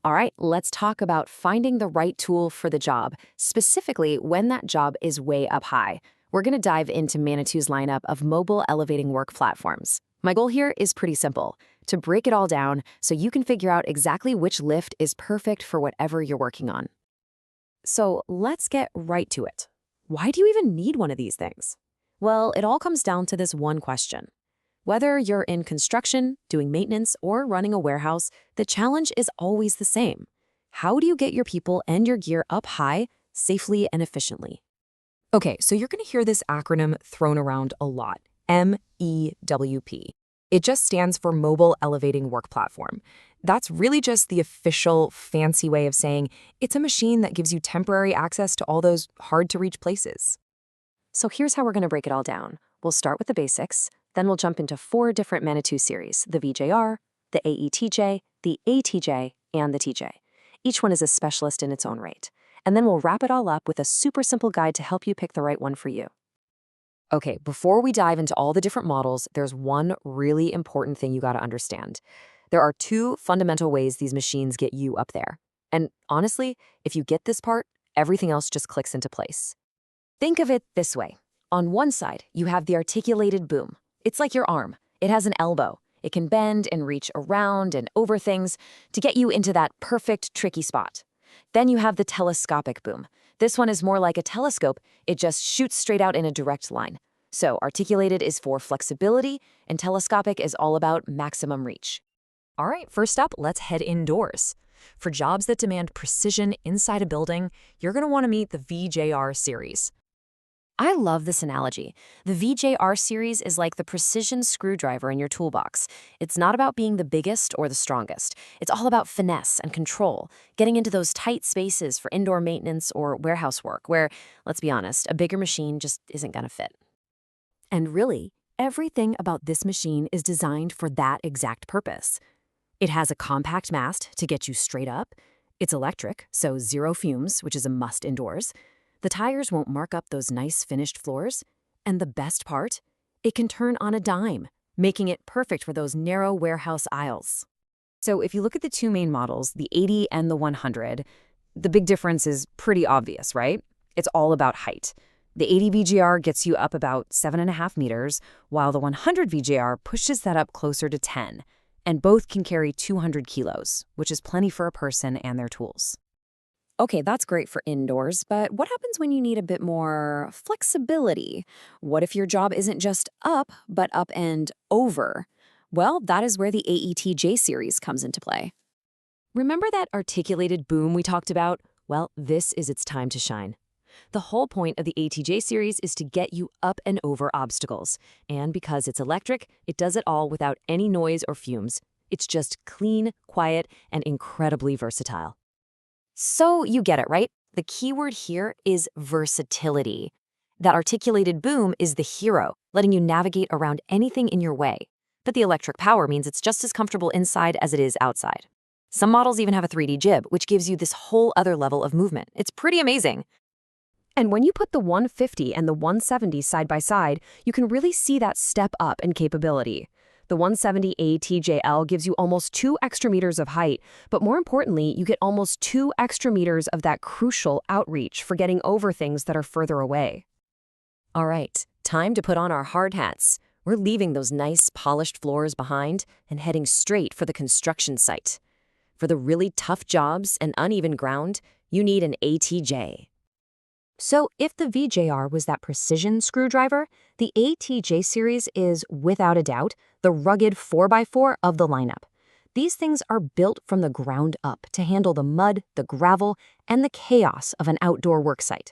All right, let's talk about finding the right tool for the job, specifically when that job is way up high. We're going to dive into Manitou's lineup of mobile elevating work platforms. My goal here is pretty simple, to break it all down so you can figure out exactly which lift is perfect for whatever you're working on. So let's get right to it. Why do you even need one of these things? Well, it all comes down to this one question. Whether you're in construction, doing maintenance, or running a warehouse, the challenge is always the same. How do you get your people and your gear up high, safely and efficiently? Okay, so you're going to hear this acronym thrown around a lot, MEWP. It just stands for Mobile Elevating Work Platform. That's really just the official fancy way of saying it's a machine that gives you temporary access to all those hard-to-reach places. So here's how we're going to break it all down. We'll start with the basics, then we'll jump into 4 different Manitou series, the VJR, the AETJ, the ATJ, and the TJ. Each one is a specialist in its own right. And then we'll wrap it all up with a super simple guide to help you pick the right one for you. Okay, before we dive into all the different models, there's one really important thing you got to understand. There are 2 fundamental ways these machines get you up there. And honestly, if you get this part, everything else just clicks into place. Think of it this way. On one side, you have the articulated boom. It's like your arm. It has an elbow. It can bend and reach around and over things to get you into that perfect, tricky spot. Then you have the telescopic boom. This one is more like a telescope. It just shoots straight out in a direct line. So articulated is for flexibility, and telescopic is all about maximum reach. All right, first up, let's head indoors. For jobs that demand precision inside a building, you're going to want to meet the VJR series. I love this analogy. The VJR series is like the precision screwdriver in your toolbox. It's not about being the biggest or the strongest. It's all about finesse and control, getting into those tight spaces for indoor maintenance or warehouse work where, let's be honest, a bigger machine just isn't going to fit. And really, everything about this machine is designed for that exact purpose. It has a compact mast to get you straight up. It's electric, so 0 fumes, which is a must indoors. The tires won't mark up those nice finished floors. And the best part? It can turn on a dime, making it perfect for those narrow warehouse aisles. So if you look at the 2 main models, the 80 and the 100, the big difference is pretty obvious, right? It's all about height. The 80 VGR gets you up about 7.5 meters, while the 100 VGR pushes that up closer to 10. And both can carry 200 kilos, which is plenty for a person and their tools. Okay, that's great for indoors, but what happens when you need a bit more flexibility? What if your job isn't just up, but up and over? Well, that is where the AETJ series comes into play. Remember that articulated boom we talked about? Well, this is its time to shine. The whole point of the ATJ series is to get you up and over obstacles. And because it's electric, it does it all without any noise or fumes. It's just clean, quiet, and incredibly versatile. So you get it, right? The key word here is versatility. That articulated boom is the hero, letting you navigate around anything in your way. But the electric power means it's just as comfortable inside as it is outside. Some models even have a 3D jib, which gives you this whole other level of movement. It's pretty amazing. And when you put the 150 and the 170 side by side, you can really see that step up in capability. The 170 ATJL gives you almost 2 extra meters of height, but more importantly, you get almost 2 extra meters of that crucial outreach for getting over things that are further away. All right, time to put on our hard hats. We're leaving those nice polished floors behind and heading straight for the construction site. For the really tough jobs and uneven ground, you need an ATJ. So if the VJR was that precision screwdriver, the ATJ series is, without a doubt, the rugged 4x4 of the lineup. These things are built from the ground up to handle the mud, the gravel, and the chaos of an outdoor worksite.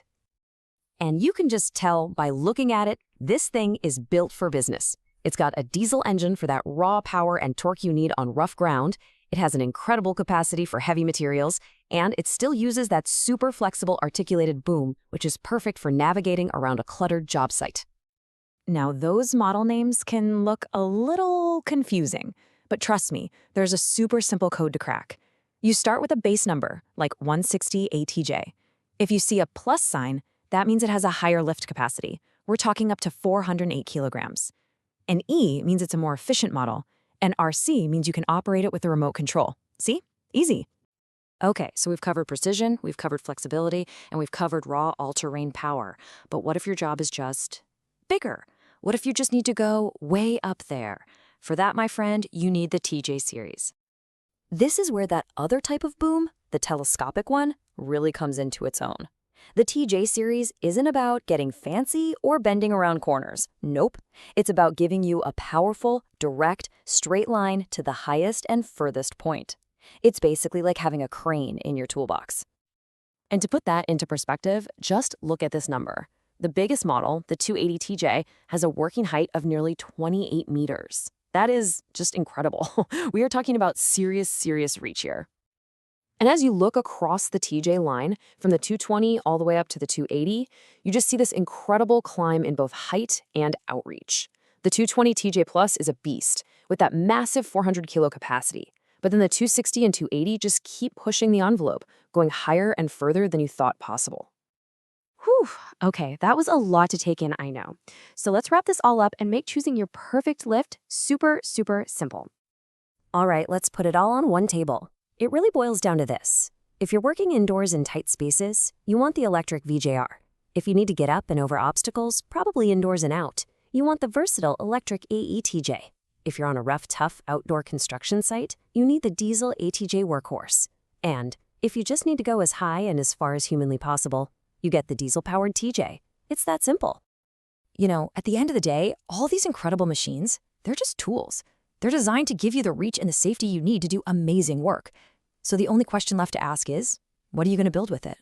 And you can just tell by looking at it, this thing is built for business. It's got a diesel engine for that raw power and torque you need on rough ground. It has an incredible capacity for heavy materials, and it still uses that super flexible articulated boom, which is perfect for navigating around a cluttered job site. Now, those model names can look a little confusing, but trust me, there's a super simple code to crack. You start with a base number, like 160 ATJ. If you see a plus sign, that means it has a higher lift capacity. We're talking up to 408 kilograms. An E means it's a more efficient model, and RC means you can operate it with a remote control. See? Easy. Okay, so we've covered precision, we've covered flexibility, and we've covered raw all-terrain power. But what if your job is just bigger? What if you just need to go way up there? For that, my friend, you need the TJ series. This is where that other type of boom, the telescopic one, really comes into its own. The TJ series isn't about getting fancy or bending around corners. Nope. It's about giving you a powerful, direct, straight line to the highest and furthest point. It's basically like having a crane in your toolbox. And to put that into perspective, just look at this number. The biggest model, the 280 TJ, has a working height of nearly 28 meters. That is just incredible. We are talking about serious reach here. And as you look across the TJ line, from the 220 all the way up to the 280, you just see this incredible climb in both height and outreach. The 220 TJ Plus is a beast, with that massive 400 kilo capacity. But then the 260 and 280 just keep pushing the envelope, going higher and further than you thought possible. Whew, okay, that was a lot to take in, I know. So let's wrap this all up and make choosing your perfect lift super simple. All right, let's put it all on one table. It really boils down to this. If you're working indoors in tight spaces, you want the electric VJR. If you need to get up and over obstacles, probably indoors and out, you want the versatile electric AETJ. If you're on a rough, tough outdoor construction site, you need the diesel ATJ workhorse. And if you just need to go as high and as far as humanly possible, you get the diesel-powered TJ. It's that simple. You know, at the end of the day, all these incredible machines, they're just tools. They're designed to give you the reach and the safety you need to do amazing work. So the only question left to ask is, what are you going to build with it?